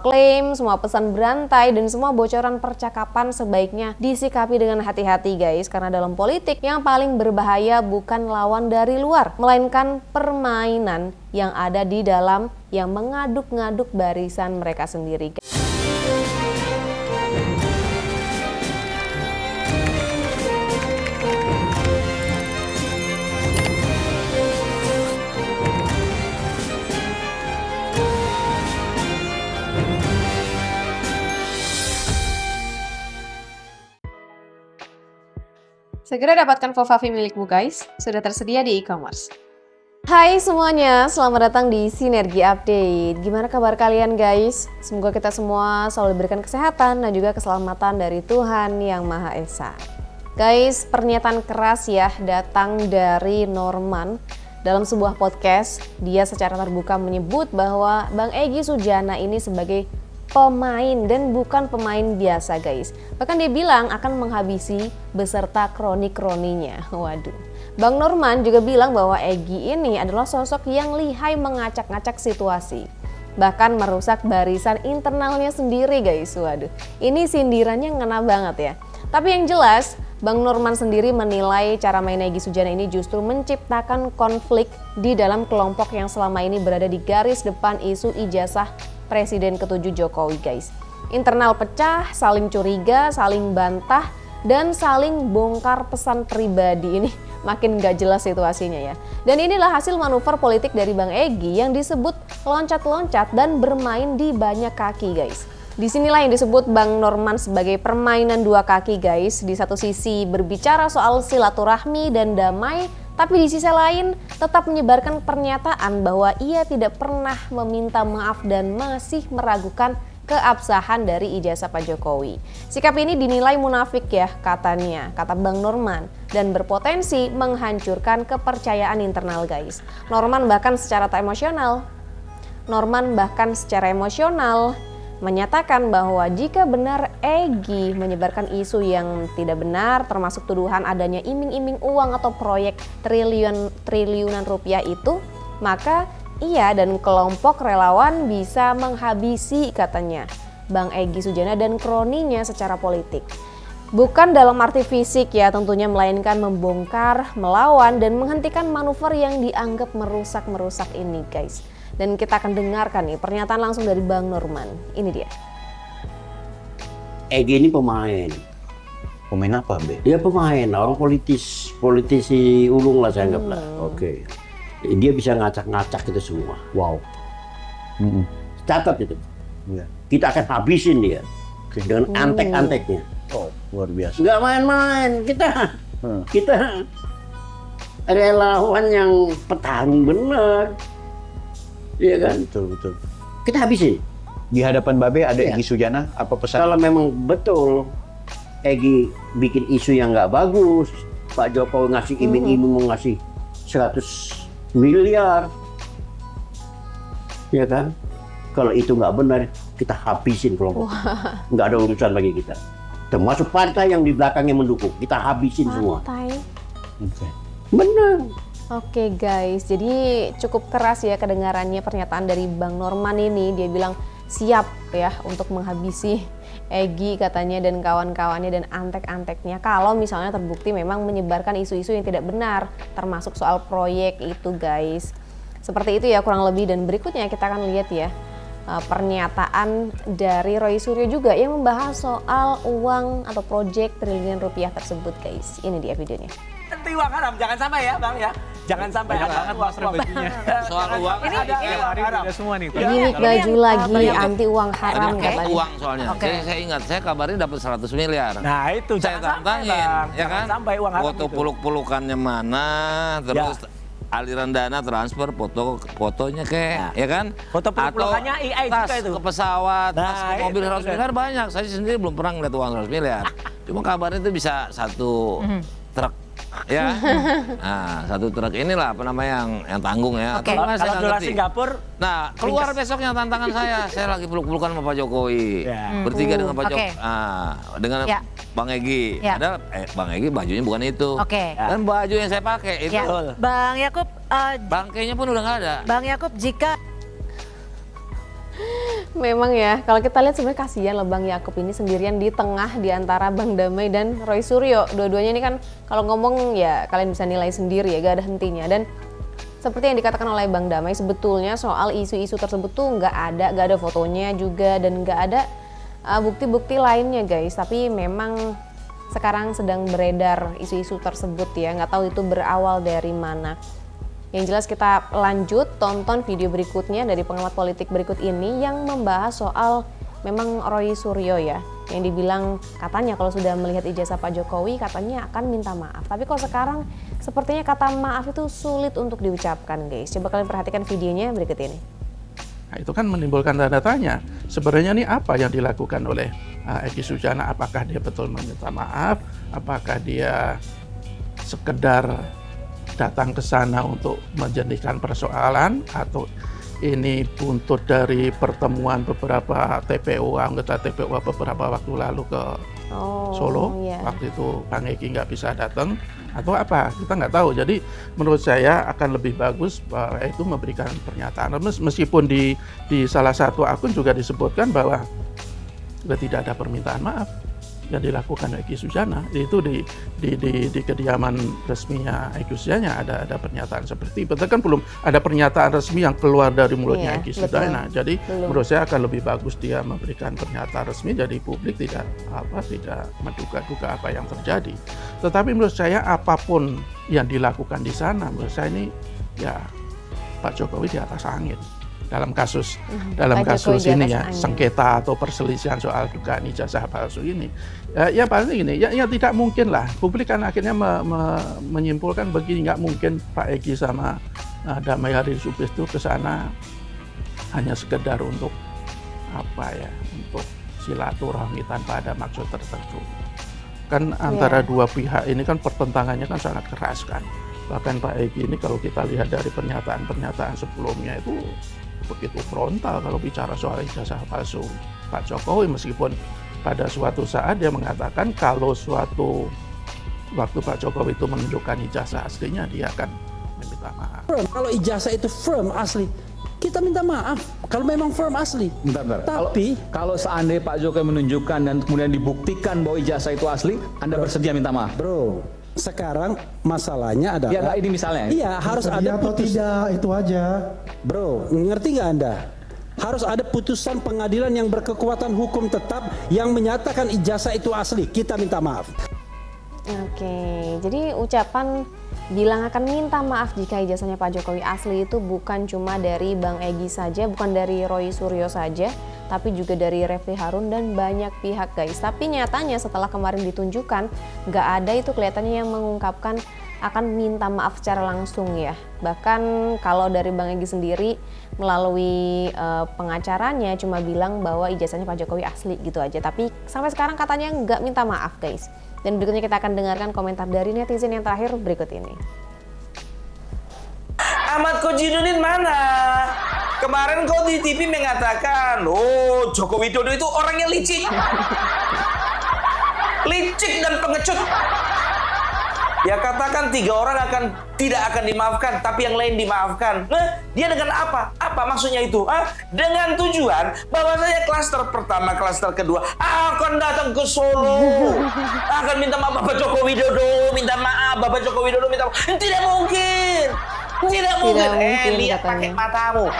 Klaim, semua pesan berantai, dan semua bocoran percakapan sebaiknya disikapi dengan hati-hati guys. Karena dalam politik yang paling berbahaya bukan lawan dari luar, melainkan permainan yang ada di dalam yang mengaduk-ngaduk barisan mereka sendiri. Segera dapatkan Fofavi milikmu guys, sudah tersedia di e-commerce. Hai semuanya, selamat datang di Sinergi Update. Gimana kabar kalian guys? Semoga kita semua selalu diberikan kesehatan dan juga keselamatan dari Tuhan Yang Maha Esa. Guys, pernyataan keras ya datang dari Norman. Dalam sebuah podcast, dia secara terbuka menyebut bahwa Bang Egy Sujana ini sebagai pemain dan bukan pemain biasa guys. Bahkan dia bilang akan menghabisi beserta kroni-kroninya. Waduh. Bang Norman juga bilang bahwa Egy ini adalah sosok yang lihai mengacak-ngacak situasi. Bahkan merusak barisan internalnya sendiri guys. Waduh. Ini sindirannya ngena banget ya. Tapi yang jelas, Bang Norman sendiri menilai cara main Egy Sujana ini justru menciptakan konflik di dalam kelompok yang selama ini berada di garis depan isu ijazah Presiden ke-7 Jokowi guys. Internal pecah, saling curiga, saling bantah, dan saling bongkar pesan pribadi. Ini makin gak jelas situasinya ya. Dan inilah hasil manuver politik dari Bang Egy yang disebut loncat-loncat dan bermain di banyak kaki guys. Disinilah yang disebut Bang Norman sebagai permainan dua kaki guys. Di satu sisi berbicara soal silaturahmi dan damai, tapi di sisi lain tetap menyebarkan pernyataan bahwa ia tidak pernah meminta maaf dan masih meragukan keabsahan dari ijazah Pak Jokowi. Sikap ini dinilai munafik ya katanya, kata Bang Norman, dan berpotensi menghancurkan kepercayaan internal guys. Norman bahkan secara emosional menyatakan bahwa jika benar Egy menyebarkan isu yang tidak benar termasuk tuduhan adanya iming-iming uang atau proyek triliunan rupiah itu, maka ia dan kelompok relawan bisa menghabisi katanya Bang Egy Sujana dan kroninya secara politik. Bukan dalam arti fisik ya tentunya, melainkan membongkar, melawan, dan menghentikan manuver yang dianggap merusak ini guys. Dan kita akan dengarkan nih pernyataan langsung dari Bang Norman. Ini dia. Egy ini pemain. Pemain apa, Be? Dia pemain, orang politisi ulung lah saya anggap lah. Oke. Dia bisa ngacak-ngacak itu semua. Wow. Catat itu. Ya. Kita akan habisin dia. Oke. Dengan antek-anteknya. Oh, luar biasa. Nggak main-main. Kita relawan yang petarung bener. Iya kan? Betul. Kita habisin. Di hadapan Babe ada Iya. Egy Sujana, apa pesan? Kalau memang betul Egy bikin isu yang nggak bagus, Pak Jokowi ngasih iming-iming mau ngasih 100 miliar, ya kan? Kalau itu nggak benar, kita habisin kelompok. Nggak ada urusan bagi kita. Termasuk partai yang di belakangnya mendukung, kita habisin semua. Oke. Benar. Oke guys, jadi cukup keras ya kedengarannya pernyataan dari Bang Norman ini. Dia bilang siap ya untuk menghabisi Egy katanya dan kawan-kawannya dan antek-anteknya kalau misalnya terbukti memang menyebarkan isu-isu yang tidak benar, termasuk soal proyek itu guys. Seperti itu ya kurang lebih, dan berikutnya kita akan lihat ya pernyataan dari Roy Suryo juga yang membahas soal uang atau proyek triliunan rupiah tersebut guys. Ini dia videonya. Anti uang haram, jangan sampai ya Bang ya. Jangan sampai ada uang bajunya. Soal uang ini haram. Udah semua nih. Gimik baju lagi anti uang haram banyak katanya. uang soalnya. Saya ingat, saya kabarnya dapat 100 miliar. Nah itu Saya jangan sampai tantangin, Bang. ya kan? Jangan sampai uang haram Foto itu. peluk-pelukannya mana, terus aliran dana transfer fotonya kayak, ya kan? Foto peluk-pelukannya AI tas juga itu. ke pesawat, Nah, tas ke mobil itu 100 miliar banyak. Saya sendiri belum pernah ngeliat uang 100 miliar. Cuma kabarnya itu bisa satu truk. Ya, nah satu truk inilah apa namanya yang tanggung ya. Oke. Atau nggak, saya Kalau nggak dolar ngerti. Singapura, Nah, keluar besoknya tantangan saya lagi peluk-pelukan sama Pak Jokowi. Ya. Bertiga dengan Pak Jokowi. Oke. Dengan Ya. Bang Egy. Ya. Padahal Bang Egy bajunya bukan itu. Oke. Dan baju yang saya pakai itu Ya. Betul. Bang Yakub, bangkainya pun udah nggak ada. Bang Yakub, jika Memang ya, kalau kita lihat sebenarnya kasihan loh Bang Yakub ini sendirian di tengah di antara Bang Damai dan Roy Suryo. Dua-duanya ini kan kalau ngomong ya kalian bisa nilai sendiri ya, gak ada hentinya. Dan seperti yang dikatakan oleh Bang Damai, sebetulnya soal isu-isu tersebut tuh gak ada fotonya juga dan gak ada bukti-bukti lainnya guys. Tapi memang sekarang sedang beredar isu-isu tersebut ya, nggak tahu itu berawal dari mana. Yang jelas kita lanjut tonton video berikutnya dari pengamat politik berikut ini yang membahas soal memang Roy Suryo ya, yang dibilang katanya kalau sudah melihat ijazah Pak Jokowi katanya akan minta maaf. Tapi kalau sekarang sepertinya kata maaf itu sulit untuk diucapkan guys. Coba kalian perhatikan videonya berikut ini. Nah, itu kan menimbulkan tanda tanya. Sebenarnya ini apa yang dilakukan oleh Egy Sujana? Apakah dia betul meminta maaf? Apakah dia sekedar datang ke sana untuk menjernihkan persoalan? Atau ini buntut dari pertemuan beberapa anggota TPU beberapa waktu lalu ke Solo? Iya. Waktu itu Bang Egy nggak bisa datang. Atau apa, kita nggak tahu. Jadi menurut saya akan lebih bagus itu memberikan pernyataan. Meskipun di salah satu akun juga disebutkan bahwa sudah tidak ada permintaan maaf yang dilakukan Egy Sujana. Itu di kediaman resminya Egy Sujana ada pernyataan seperti itu. Betul kan belum ada pernyataan resmi yang keluar dari mulutnya Egy Sujana. Jadi menurut saya akan lebih bagus dia memberikan pernyataan resmi, jadi publik tidak menduga-duga apa yang terjadi. Tetapi menurut saya apapun yang dilakukan di sana, menurut saya ini ya Pak Jokowi di atas angin. Dalam kasus ini ya, sengketa atau perselisihan soal dugaan ijazah palsu ini, ya pasti ini, ya tidak mungkin lah. Publik kan akhirnya menyimpulkan begini, nggak mungkin Pak Egy sama Damai Harisubis itu ke sana hanya sekedar untuk untuk silaturahmi tanpa ada maksud tertentu. Kan antara dua pihak ini kan pertentangannya kan sangat keras kan. Bahkan Pak Egy ini kalau kita lihat dari pernyataan sebelumnya itu begitu frontal kalau bicara soal ijazah palsu Pak Jokowi, meskipun pada suatu saat dia mengatakan kalau suatu waktu Pak Jokowi itu menunjukkan ijazah aslinya dia akan meminta maaf. Kalau ijazah itu firm asli, kita minta maaf kalau memang firm asli. Bentar. Tapi kalau seandainya Pak Jokowi menunjukkan dan kemudian dibuktikan bahwa ijazah itu asli, Anda bersedia minta maaf? bro, sekarang masalahnya adalah Ya, ini misalnya. iya harus ada atau tidak, itu aja. Bro, ngerti nggak Anda? Harus ada putusan pengadilan yang berkekuatan hukum tetap yang menyatakan ijazah itu asli. Kita minta maaf. Oke, jadi ucapan bilang akan minta maaf jika ijazahnya Pak Jokowi asli itu bukan cuma dari Bang Egy saja, bukan dari Roy Suryo saja, tapi juga dari Refli Harun dan banyak pihak guys. Tapi nyatanya setelah kemarin ditunjukkan, nggak ada itu kelihatannya yang mengungkapkan akan minta maaf secara langsung ya. Bahkan kalau dari Bang Egy sendiri melalui pengacaranya cuma bilang bahwa ijazahnya Pak Jokowi asli gitu aja. Tapi sampai sekarang katanya nggak minta maaf guys. Dan berikutnya kita akan dengarkan komentar dari netizen yang terakhir berikut ini. Ahmad Kojinudin mana? Kemarin kau di TV mengatakan, oh Joko Widodo itu orangnya licik. Licik dan pengecut. Ya katakan 3 orang tidak akan dimaafkan, tapi yang lain dimaafkan. Nah, dia dengan apa? Apa maksudnya itu? Dengan tujuan bahwasanya klaster pertama, klaster kedua akan datang ke Solo, akan minta maaf Bapak Joko Widodo, minta maaf Bapak Joko Widodo, minta maaf. Tidak mungkin, tidak mungkin. Lihat pakai matamu,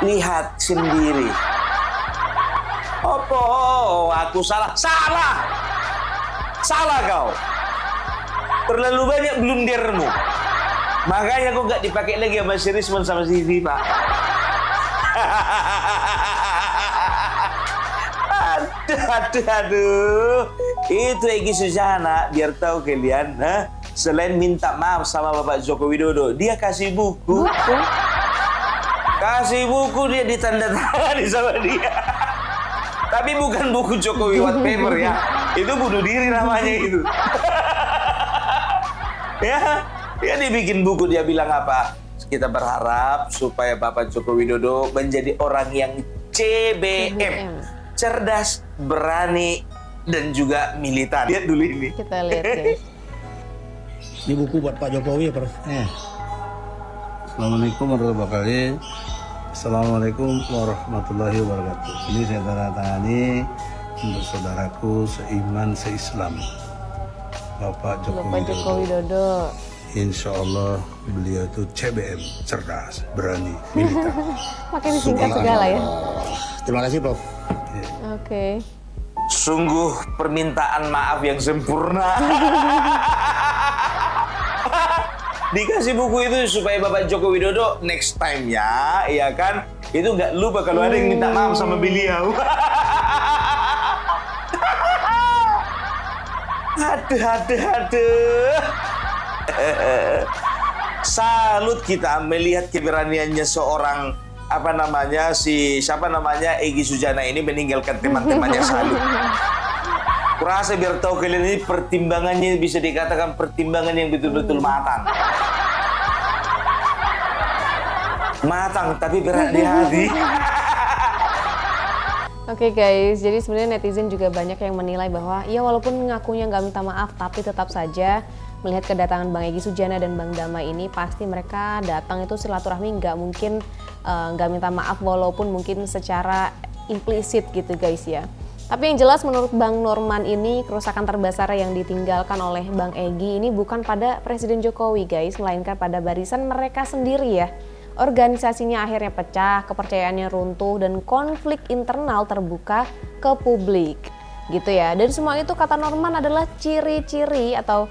lihat sendiri. Opo, aku salah. Salah kau. Terlalu banyak blundermu. Makanya kau nggak dipakai lagi sama si Risman sama si Viva. Aduh. Itu Egy Sujana, biar tahu kalian, selain minta maaf sama Bapak Joko Widodo, dia kasih buku. Kasih buku, dia ditandatangani sama dia. Tapi bukan buku Jokowi white paper ya. Itu bunuh diri namanya itu. Ya dibikin buku, dia bilang apa? Kita berharap supaya Bapak Joko Widodo menjadi orang yang CBM. Cerdas, berani, dan juga militan. Lihat dulu ini. Kita lihat guys. Ini buku buat Pak Jokowi ya, Prof? Assalamualaikum warahmatullahi wabarakatuh. Assalamualaikum warahmatullahi wabarakatuh. Ini saya tanda tangani untuk saudaraku seiman seislam, Bapak Joko Widodo. Insya Allah beliau itu CBM, cerdas, berani, militer. Makin disingkat segala ya. Terima kasih, Prof. Oke. Sungguh permintaan maaf yang sempurna. Dikasih buku itu supaya Bapak Joko Widodo next time ya, ya kan? Itu nggak lupa kalau ada yang minta maaf sama beliau. Aduh. Salut kita melihat keberaniannya seorang Egy Sujana ini meninggalkan teman-temannya. Salut. Kurasa biar tahu kalian ini pertimbangannya bisa dikatakan pertimbangan yang betul-betul matang. Matang tapi berat di hati. Oke guys, jadi sebenarnya netizen juga banyak yang menilai bahwa ya walaupun ngakunya nggak minta maaf, tapi tetap saja melihat kedatangan Bang Egy Sujana dan Bang Dama ini pasti mereka datang itu silaturahmi, nggak mungkin nggak minta maaf walaupun mungkin secara implisit gitu guys ya. Tapi yang jelas menurut Bang Norman ini kerusakan terbesar yang ditinggalkan oleh Bang Egy ini bukan pada Presiden Jokowi guys, melainkan pada barisan mereka sendiri ya. Organisasinya akhirnya pecah, kepercayaannya runtuh, dan konflik internal terbuka ke publik gitu ya. Dan semua itu kata Norman adalah ciri-ciri atau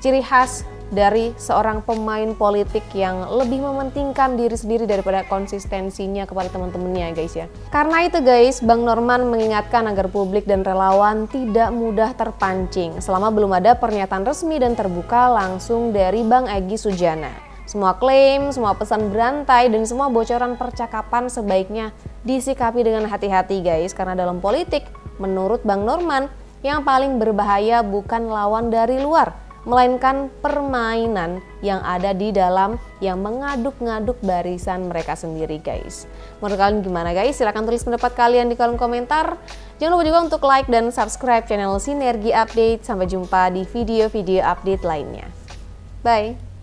ciri khas dari seorang pemain politik yang lebih mementingkan diri sendiri daripada konsistensinya kepada teman-temannya guys ya. Karena itu guys, Bang Norman mengingatkan agar publik dan relawan tidak mudah terpancing selama belum ada pernyataan resmi dan terbuka langsung dari Bang Egy Sujana. Semua klaim, semua pesan berantai, dan semua bocoran percakapan sebaiknya disikapi dengan hati-hati guys. Karena dalam politik, menurut Bang Norman, yang paling berbahaya bukan lawan dari luar, melainkan permainan yang ada di dalam yang mengaduk-ngaduk barisan mereka sendiri guys. Menurut kalian gimana guys? Silahkan tulis pendapat kalian di kolom komentar. Jangan lupa juga untuk like dan subscribe channel Sinergi Update. Sampai jumpa di video-video update lainnya. Bye!